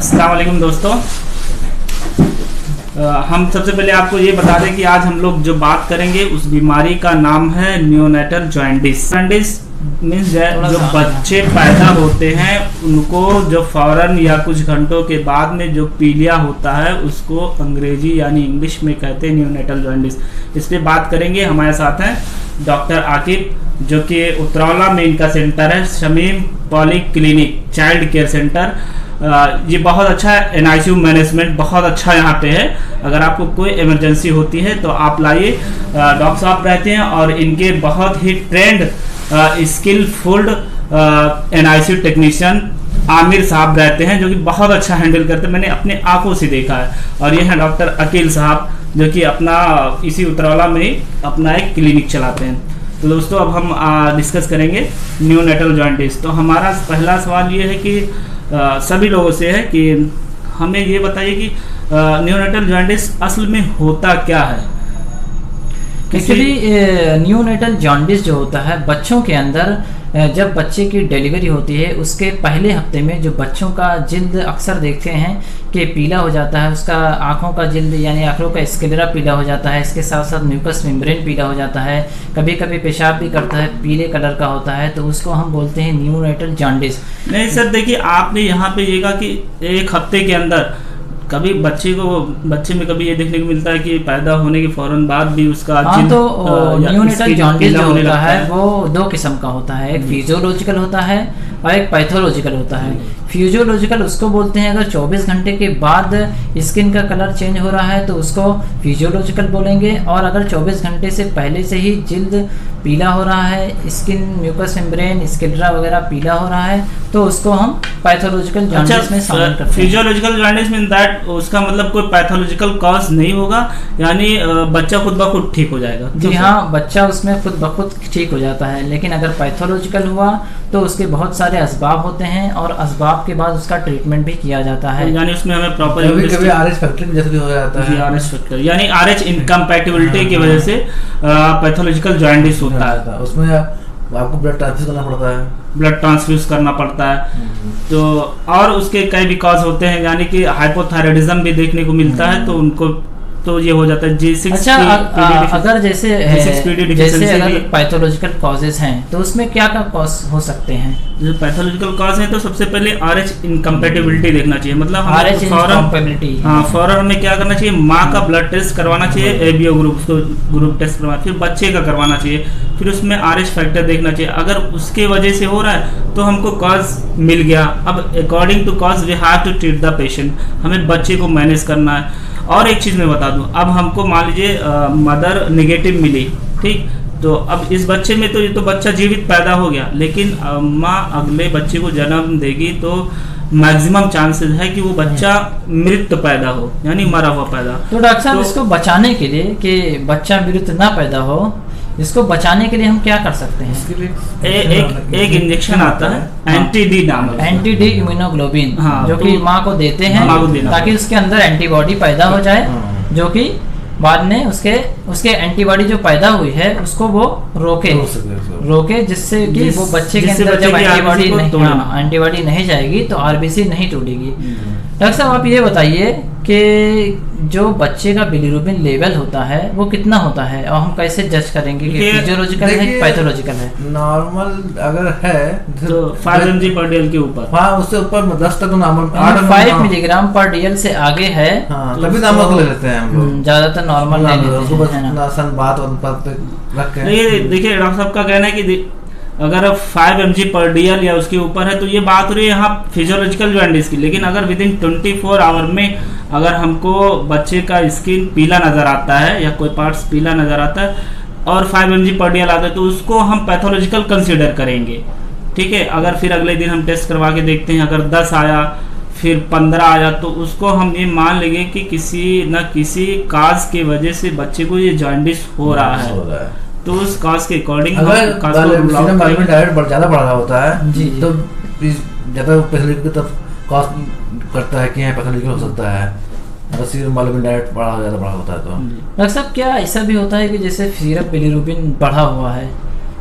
अस्सलाम वालेकुम दोस्तों। हम सबसे पहले आपको ये बता दें कि आज हम लोग जो बात करेंगे उस बीमारी का नाम है नियोनेटल जॉन्डिस। जॉन्डिस मीन्स जो बच्चे पैदा होते हैं उनको जो फौरन या कुछ घंटों के बाद में जो पीलिया होता है उसको अंग्रेजी यानी इंग्लिश में कहते हैं नियोनेटल जॉन्डिस। इस पर बात करेंगे। हमारे साथ हैं डॉक्टर आकिब जो कि उतरौला में इनका सेंटर है, Shamim poly clinic child care centre. ये बहुत अच्छा NICU मैनेजमेंट बहुत अच्छा यहाँ पे है। अगर आपको कोई इमरजेंसी होती है तो आप लाइए। डॉक्टर साहब रहते हैं और इनके बहुत ही trained skilful NICU technician Aamir साहब रहते हैं जो कि बहुत अच्छा हैंडल करते हैं। मैंने अपने आंखों से देखा है। और ये हैं डॉक्टर अकील साहब जो कि अपना इसी उतरौला में ही अपना एक क्लिनिक चलाते हैं। तो दोस्तों अब हम डिस्कस करेंगे नियोनेटल जॉन्डिस। तो हमारा पहला सवाल ये है कि सभी लोगों से है कि हमें ये बताइए कि नियोनेटल जॉन्डिस असल में होता क्या है। एक्चुअली नियोनेटल जॉन्डिस जो होता है बच्चों के अंदर जब बच्चे की डिलीवरी होती है उसके पहले हफ्ते में जो बच्चों का जिल्द अक्सर देखते हैं कि पीला हो जाता है, उसका आँखों का जिल्द यानी आँखों का स्क्लेरा पीला हो जाता है। इसके साथ साथ म्यूकस मेम्ब्रेन पीला हो जाता है, कभी कभी पेशाब भी करता है, पीले कलर का होता है, तो उसको हम बोलते हैं नियोनेटल जॉन्डिस। नहीं सर, देखिए आपने यहाँ पे ये कहा कि एक हफ्ते के अंदर कभी बच्चे में कभी ये देखने को मिलता है कि पैदा होने के फौरन बाद भी उसका तो नियोनेटल जॉन्डिस जो होता है वो दो किस्म का होता है। एक फिजियोलॉजिकल होता है और एक पैथोलॉजिकल होता है। फिजियोलॉजिकल उसको बोलते हैं अगर 24 घंटे के बाद स्किन का कलर चेंज हो रहा है तो उसको फिजियोलॉजिकल बोलेंगे, और अगर 24 घंटे से पहले से ही जिल्द पीला हो रहा है, स्किन म्यूकस मेम्ब्रेन स्क्लेरा वगैरह पीला हो रहा है तो उसको हम पैथोलॉजिकल जॉन्डिस में शामिल करते हैं। फिजियोलॉजिकल जॉन्डिस मीन दैट उसका मतलब कोई पैथोलॉजिकल कॉज नहीं होगा, यानी बच्चा खुद ब खुद ठीक हो जाएगा। जी हाँ, बच्चा उसमें खुद ब खुद ठीक हो जाता है। लेकिन अगर पैथोलॉजिकल हुआ तो उसके बहुत सारे असबाब होते हैं और असबाब के बाद उसका ट्रीटमेंट भी किया जाता है। यानी उसमें हमें प्रॉपर कभी RH फैक्टर की वजह से भी हो जाता है। RH फैक्टर यानी RH इनकम्पैटिबिलिटी की वजह से पैथोलॉजिकल जॉन्डिस होता है। उसमें आपको ब्लड ट्रांसफ्यूज करना पड़ता है, ब्लड ट्रांसफ्यूज करना पड़ता है। तो और उसके कई भी कॉज होते हैं, यानी कि हाइपोथायराइडिज्म भी देखने को मिलता है तो उनको तो ये हो जाता है G6। अच्छा, अगर जैसे अगर पैथोलॉजिकल कॉजेज हैं तो उसमें क्या क्या कॉज हो सकते हैं? जो पैथोलॉजिकल कॉज है तो सबसे पहले RH इनकम्पैटिबिलिटी देखना चाहिए। मतलब फौरन हमें क्या करना चाहिए, माँ का ब्लड टेस्ट करवाना चाहिए, ABO ग्रुप टेस्ट करवाना चाहिए, बच्चे का करवाना चाहिए, फिर उसमें RH फैक्टर देखना चाहिए। अगर उसके वजह से हो रहा है तो हमको कॉज मिल गया। अब according to cause we have to treat the patient. हमें बच्चे को मैनेज करना है। और एक चीज़ मैं बता दूं, अब हमको मान लीजिए मदर नेगेटिव मिली, ठीक, तो अब इस बच्चे में तो ये तो बच्चा जीवित पैदा हो गया, लेकिन माँ अगले बच्चे को जन्म देगी तो मैक्सिमम चांसेस है कि वो बच्चा मृत पैदा हो, यानी मरा हुआ पैदा। तो डॉक्टर साहब इसको बचाने के लिए कि बच्चा मृत ना पैदा हो, इसको बचाने के लिए हम क्या कर सकते हैं? एक इंजेक्शन आता है एंटी-डी नाम है, एंटी-डी इम्यूनोग्लोबिन, हाँ, जो कि माँ को देते हैं ताकि उसके अंदर एंटीबॉडी पैदा हो जाए, जो कि बाद में उसके एंटीबॉडी जो पैदा हुई है उसको वो रोके जिससे कि वो बच्चे के अंदर जब एंटीबॉडी नहीं जाएगी तो RBC नहीं टूटेगी। डॉक्टर साहब आप ये बताइए कि जो बच्चे का बिलीरुबिन लेवल होता है वो कितना होता है और हम कैसे जज करेंगे कि फिजियोलॉजिकल है कि पैथोलॉजिकल है? नॉर्मल अगर है तो 5 mg/dl के ऊपर, हाँ उससे ऊपर 10 तक नॉर्मल, 5 mg/dl से आगे है तभी नॉर्मल ले लेते हैं हम लोग, ज्यादातर नॉर्मल ले लेते हैं। देखिए डॉक्टर साहब का कहना है कि अगर 5 mg/dl या उसके ऊपर है तो ये बात हो रही है यहाँ फिजियोलॉजिकल जॉन्डिस की। लेकिन अगर विदिन 24 आवर में अगर हमको बच्चे का स्किन पीला नज़र आता है या कोई पार्ट्स पीला नज़र आता है और 5 mg/dl आता है तो उसको हम पैथोलॉजिकल कंसीडर करेंगे, ठीक है। अगर फिर अगले दिन हम टेस्ट करवा के देखते हैं, अगर 10 आया फिर 15 आया तो उसको हम ये मान लेंगे कि किसी न किसी काज के वजह से बच्चे को ये जॉन्डिस हो रहा है। तो उस काज के अकॉर्डिंग अगर ज्यादा बढ़ा होता है तो ज्यादा पैथोलॉजिकल की तरफ कॉज करता है कि पैथोलॉजिकल हो सकता है। अगर सीरम बिलीरुबिन डायरेक्ट ज्यादा बढ़ा होता है तो डॉक्टर साहब क्या ऐसा भी होता है कि जैसे सीरम बिलीरुबिन बढ़ा हुआ है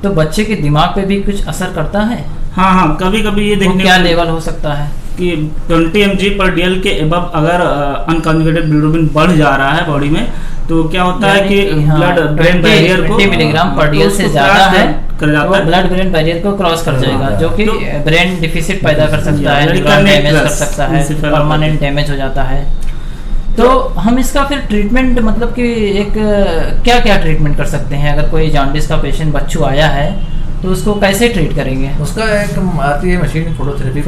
तो बच्चे के दिमाग पे भी कुछ असर करता है? हाँ, कभी कभी ये देखने क्या लेवल हो सकता है कि 20 mg/dl के एबव अगर अनकॉन्जुगेटेड बिलिरुबिन बढ़ जा रहा है बॉडी में, तो क्या होता है कि ब्लड ब्रेन बैरियर को 20 mg/dl से ज्यादा है कर जाता है, ब्लड ब्रेन बैरियर को क्रॉस कर जाएगा, जो कि ब्रेन डिफिसिट पैदा कर सकता है, न्यूरॉन डैमेज कर सकता है, परमानेंट डैमेज हो जाता है। तो हम इसका फिर ट्रीटमेंट मतलब कि एक क्या क्या ट्रीटमेंट कर सकते हैं? अगर कोई जॉन्डिस का पेशेंट बच्चू आया है तो उसको कैसे ट्रीट करेंगे? उसका एक आती है मशीन फोटोथेरेपी,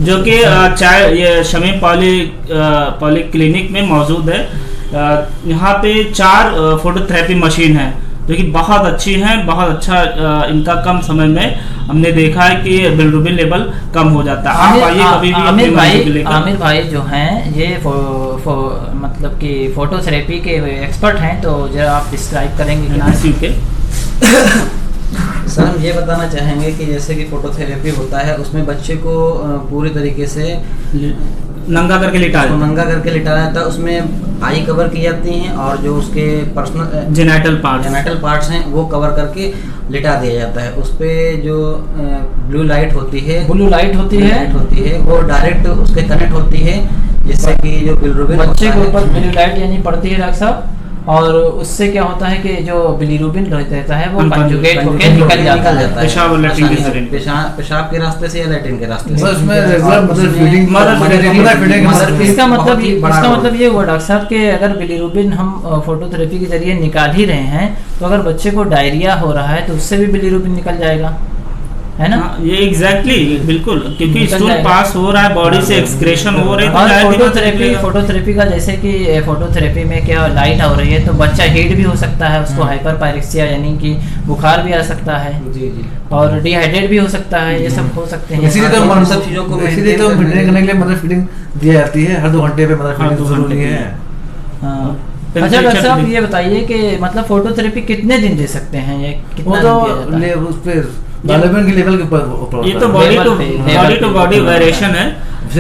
जो कि चाहे ये शमी पॉली क्लिनिक में मौजूद है। यहाँ पे 4 फोटोथेरेपी मशीन है जो कि बहुत अच्छी हैं, बहुत अच्छा इनका कम समय में हमने देखा है कि बिलिरुबिन लेवल कम हो जाता है। आप आइए कभी भी। आमिर भाई जो हैं ये मतलब कि फोटोथेरेपी के एक्सपर्ट हैं, तो जरा आप डिस्क्राइब करेंगे कि सर हम ये बताना चाहेंगे कि जैसे कि फोटोथेरेपी होता है उसमें बच्चे को पूरी तरीके से नंगा करके लिटाया जाता है, उसमें आई कवर की जाती हैं और जो उसके पर्सनल जेनिटल पार्ट्स हैं वो कवर करके लिटा दिया जाता है। उस पे जो ब्लू लाइट होती है वो डायरेक्ट उसके कनेक्ट होती है, जिससे कि जो बिलिरुबिन बच्चे के ऊपर ब्लू लाइट यानी पड़ती है डॉक्टर साहब, और उससे क्या होता है कि जो बिलिरुबिन रहता है वो कंजुगेट होकर निकल जाता है पेशाब के रास्ते से या लैट्रिन के रास्ते से। इसका मतलब ये हुआ डॉक्टर साहब कि अगर बिलिरुबिन हम फोटोथेरेपी के जरिए निकाल ही रहे हैं, तो अगर बच्चे को डायरिया हो रहा है तो उससे भी बिलिरुबिन निकल जाएगा, है ना? ये एग्जैक्टली बिल्कुल, क्योंकि स्टूल पास हो रहा है, बॉडी से एक्सक्रेशन हो रही है। और फोटोथेरेपी का जैसे कि फोटोथेरेपी में क्या लाइट हो रही है तो बच्चा हीट भी हो सकता है, उसको हाइपरपायरेक्सिया यानी कि बुखार भी आ सकता है, और डिहाइड्रेट भी हो सकता है, ये सब हो सकते हैं। इसीलिए तो सब चीजों को मेंटेन करने के लिए मदर फीडिंग दी जाती है, हर 2 घंटे पे मदर फीडिंग जरूरी है। अच्छा डॉक्टर साहब ये बताइए कि मतलब फोटोथेरेपी कितने दिन दे सकते हैं, ये कितना उस पे बिलिरुबिन के लेवल के ऊपर ये तो बॉडी टू बॉडी वेरिएशन है।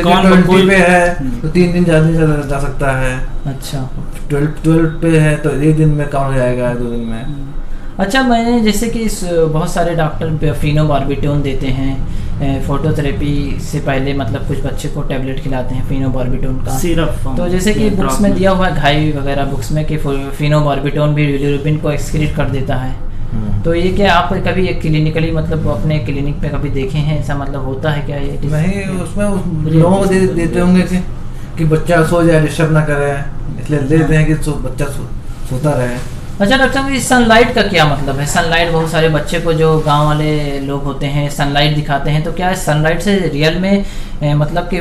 कौन कोई पे है तो 3 दिन जा सकता है। अच्छा 12 पे है तो 1 दिन में कम हो जाएगा, 2 दिन में। अच्छा, मैंने जैसे कि बहुत सारे डॉक्टर फिनोबार्बिटोन देते हैं फोटोथेरेपी से पहले, मतलब कुछ बच्चे को टैबलेट खिलाते हैं फिनोबार्बिटोन का सिरप। तो जैसे कि बुक्स में दिया हुआ है, घाई वगैरह बुक्स में, कि फिनोबार्बिटोन भी बिलिरुबिन को एक्सक्रीट कर देता है। तो ये क्या आप कभी एक क्लिनिकली मतलब अपने क्लिनिक पे कभी देखे हैं, ऐसा मतलब होता है क्या? ये नहीं, उसमें लोगों को देते होंगे कि बच्चा सो जाए, डिस्टर्ब ना करे, इसलिए देते हैं कि बच्चा सोता रहे। अच्छा डॉक्टर साहब, इस सनलाइट का क्या मतलब है? सनलाइट बहुत सारे बच्चे को, जो गांव वाले लोग होते हैं, सनलाइट दिखाते हैं, तो क्या सनलाइट से रियल में मतलब कि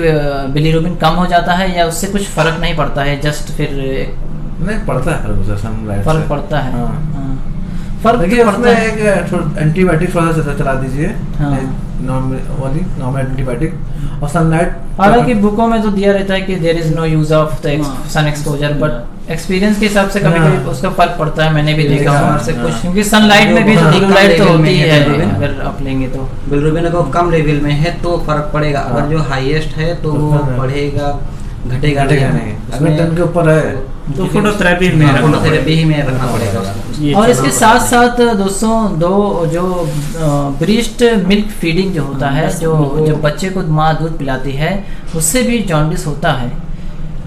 बिलिरुबिन कम हो जाता है या उससे कुछ फर्क नहीं पड़ता है? जस्ट फिर नहीं पड़ता है, सनलाइट फर्क पड़ता है। फर्क देखिए, उसमें एक एंटीबायोटिक थोड़ा सा चला दीजिए, नॉर्मल एंटीबायोटिक। और सनलाइट, हालांकि बुकों में तो दिया रहता है कि there is no use of the sun exposure, but experience के हिसाब से कभी कभी उसका फर्क पड़ता है, मैंने भी देखा है से कुछ, क्योंकि सनलाइट में भी तो ब्लू लाइट तो होती है, अगर आप लेंगे तो बिलिरुबिन अगर कम लेवल में है तो फर्क पड़ेगा, अगर जो हाईएस्ट है तो वो बढ़ेगा घटेगा नहीं। अगर टन के ऊपर है तो फोटोथेरेपी ही में रखना पड़ेगा उसको। और इसके साथ साथ दोस्तों जो ब्रेस्ट मिल्क फीडिंग जो होता है, जो बच्चे को माँ दूध पिलाती है, उससे भी जॉन्डिस होता है।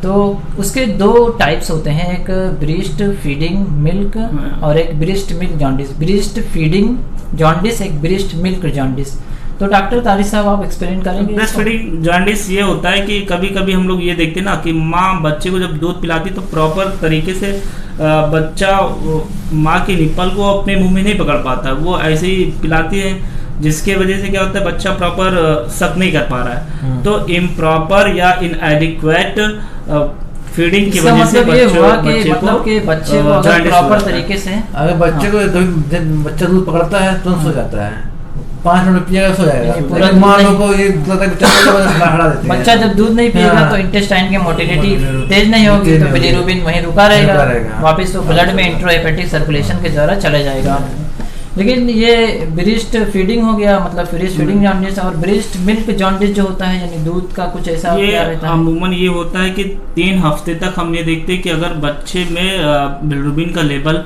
तो उसके 2 टाइप्स होते हैं, एक ब्रेस्ट फीडिंग मिल्क और एक breast milk jaundice. Breast feeding jaundice, एक ब्रेस्ट मिल्क जॉन्डिस। तो डॉक्टर तारिक साहब आप एक्सप्लेन करेंगे? ब्रेस्ट फीडिंग जॉन्डिस ये होता है कि कभी कभी हम लोग ये देखते हैं ना कि माँ बच्चे को जब दूध पिलाती तो प्रॉपर तरीके से बच्चा माँ के निप्पल को अपने मुंह में नहीं पकड़ पाता, वो ऐसे ही पिलाती है, जिसके वजह से क्या होता है बच्चा प्रॉपर सक नहीं कर पा रहा है। तो इम्प्रॉपर या इनएडिक्वेट फीडिंग की वजह से बच्चे को प्रॉपर तरीके से, अगर बच्चे को बच्चा दूध पकड़ता है तो सो जाता है, 5 मिनट पिएगा सो जाएगा। माँ लोग को ये बच्चा जब दूध नहीं पिएगा तो इंटेस्टाइन की मोटिलिटी तेज नहीं होगी, तो बिलिरुबिन वहीं रुका रहेगा, वापस तो ब्लड में इंट्रोहेपेटिक सर्कुलेशन के द्वारा चले जाएगा। लेकिन ये ब्रेस्ट फीडिंग हो गया, मतलब ब्रेस्ट फीडिंग जॉन्डिस। और ब्रेस्ट मिल्क जॉन्डिस जो होता है, यानी दूध का कुछ ऐसा क्या रहता है? अमूमन ये होता है कि 3 हफ्ते तक हम ये देखते हैं कि अगर बच्चे में बिलिरुबिन का लेवल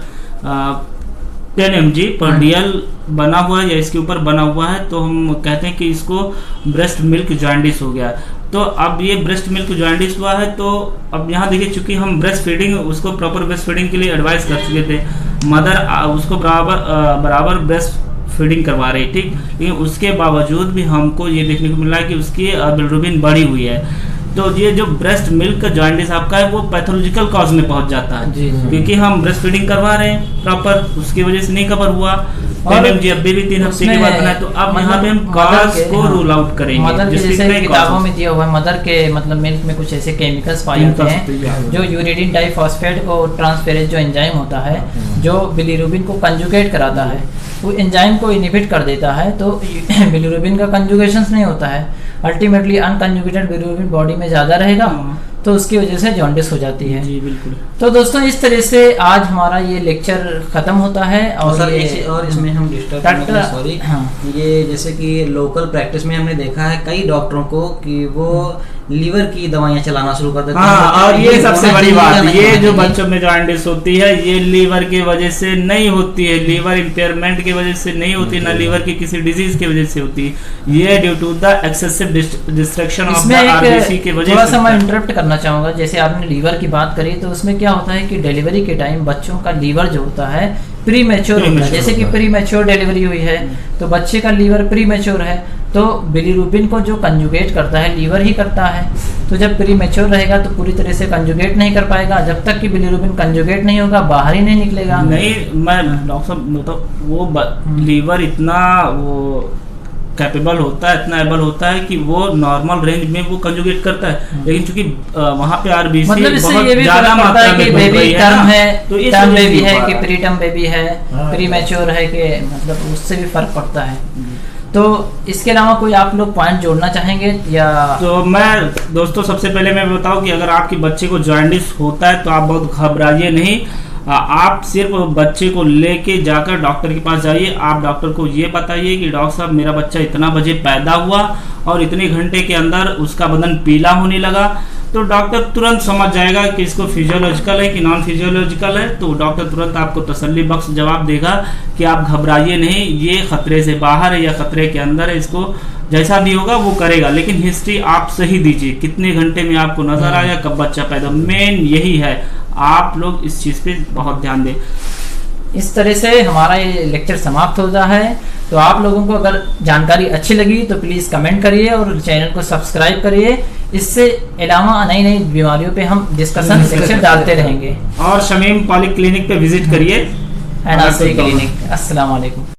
10 mg/dl बना हुआ है या इसके ऊपर बना हुआ है, तो हम कहते हैं कि इसको ब्रेस्ट मिल्क जॉन्डिस हो गया। तो अब ये ब्रेस्ट मिल्क जॉइंडिस हुआ है, तो अब यहाँ देखिए चूंकि हम ब्रेस्ट फीडिंग उसको प्रॉपर ब्रेस्ट फीडिंग के लिए एडवाइस कर चुके थे, मदर उसको बराबर ब्रेस्ट फीडिंग करवा रही, ठीक, लेकिन उसके बावजूद भी हमको ये देखने को मिला है कि उसकी बिलिरुबिन बढ़ी हुई है। तो ये जो ब्रेस्ट मिल्क का जॉइंडिस आपका है वो पैथोलॉजिकल कॉज में पहुंच जाता है, क्योंकि हम ब्रेस्ट फीडिंग करवा रहे हैं प्रॉपर, उसकी वजह से नहीं कवर हुआ। और जी अब भी 3 हफ्ते के बाद बनाए, तो अब यहाँ पे हम कॉज को रूल आउट करेंगे। मदर के जैसे किताबों में दिया हुआ है, मदर के मतलब मिल्क में कुछ ऐसे केमिकल्स पाए जाते हैं जो यूरिडीन डाइफॉस्फेट को ट्रांसफेरेज जो एंजाइम होता है जो बिलिरुबिन को कंजुगेट कराता है, वो एंजाइम को इनहिबिट कर देता है, तो बिलिरुबिन का कंजुगेशन नहीं होता है, अल्टीमेटली अनकंजुगेटेड बिलिरुबिन बॉडी में ज़्यादा रहेगा, तो उसकी वजह से जॉन्डिस हो जाती है। जी बिल्कुल। तो दोस्तों इस तरह से आज हमारा ये लेक्चर खत्म होता है। और सर और इसमें हम सॉरी, ये जैसे कि लोकल प्रैक्टिस में हमने देखा है कई डॉक्टरों को कि वो लीवर की दवाइयाँ चलाना शुरू कर देते हैं। और ये सबसे बड़ी बात, ये जो बच्चों में जॉन्डिस होती है ये लीवर की वजह से नहीं होती है, लीवर इम्पेयरमेंट की वजह से नहीं होती, ना लीवर की किसी डिजीज की वजह से होती है, ये due to the excessive destruction of the RBC की वजह से। थोड़ा सा मैं इंटरप्ट करना चाहूंगा, जैसे आपने लीवर की बात करी, तो उसमें क्या होता है कि डिलीवरी के टाइम बच्चों का लीवर जो होता है प्री मैच्योर होता है, जैसे कि प्री मैच्योर डिलीवरी हुई है तो बच्चे का लीवर प्री मैच्योर है, तो बिलिरुबिन को जो कंजुगेट करता है लीवर ही करता है, तो जब प्री मैच्योर रहेगा तो पूरी तरह से कंजुगेट नहीं कर पाएगा, जब तक कि बिलिरुबिन कंजुगेट नहीं होगा बाहर ही नहीं निकलेगा। नहीं, मैं डॉक्टर साहब मतलब वो लीवर इतना वो कैपेबल होता है, इतना एबल होता है कि वो नॉर्मल रेंज में वो कंजुगेट करता है, लेकिन चूंकि वहाँ पे आरबीसी मतलब बहुत ज्यादा मात्रा में बेबी टर्म है, तो टर्म बेबी है कि प्री टर्म बेबी है, प्री मैच्योर है कि मतलब उससे भी फर्क पड़ता है। तो इसके अलावा कोई आप लोग पॉइंट जोड़ना चाहेंगे या? तो मैं दोस्तों सबसे पहले मैं बताऊं कि अगर आपके बच्चे को जॉन्डिस होता है तो आप बहुत घबराइए नहीं, आप सिर्फ बच्चे को लेके जाकर डॉक्टर के पास जाइए। आप डॉक्टर को ये बताइए कि डॉक्टर साहब मेरा बच्चा इतना बजे पैदा हुआ और इतने घंटे के अंदर उसका बदन पीला होने लगा, तो डॉक्टर तुरंत समझ जाएगा कि इसको फिजियोलॉजिकल है कि नॉन फिजियोलॉजिकल है, तो डॉक्टर तुरंत आपको तसल्ली बख्श जवाब देगा कि आप घबराइए नहीं, ये खतरे से बाहर है या खतरे के अंदर है, इसको जैसा भी होगा वो करेगा, लेकिन हिस्ट्री आप सही दीजिए, कितने घंटे में आपको नजर आया, कब बच्चा पैदा, मेन यही है, आप लोग इस चीज पे बहुत ध्यान दें। इस तरह से हमारा ये लेक्चर समाप्त होता है। तो आप लोगों को अगर जानकारी अच्छी लगी तो प्लीज़ कमेंट करिए और चैनल को सब्सक्राइब करिए। इससे अलावा नई नई बीमारियों पे हम डिस्कशन लेक्चर डालते रहेंगे। और शमीम पॉली क्लिनिक पे विजिट करिए। क्लिनिक। अस्सलाम वालेकुम।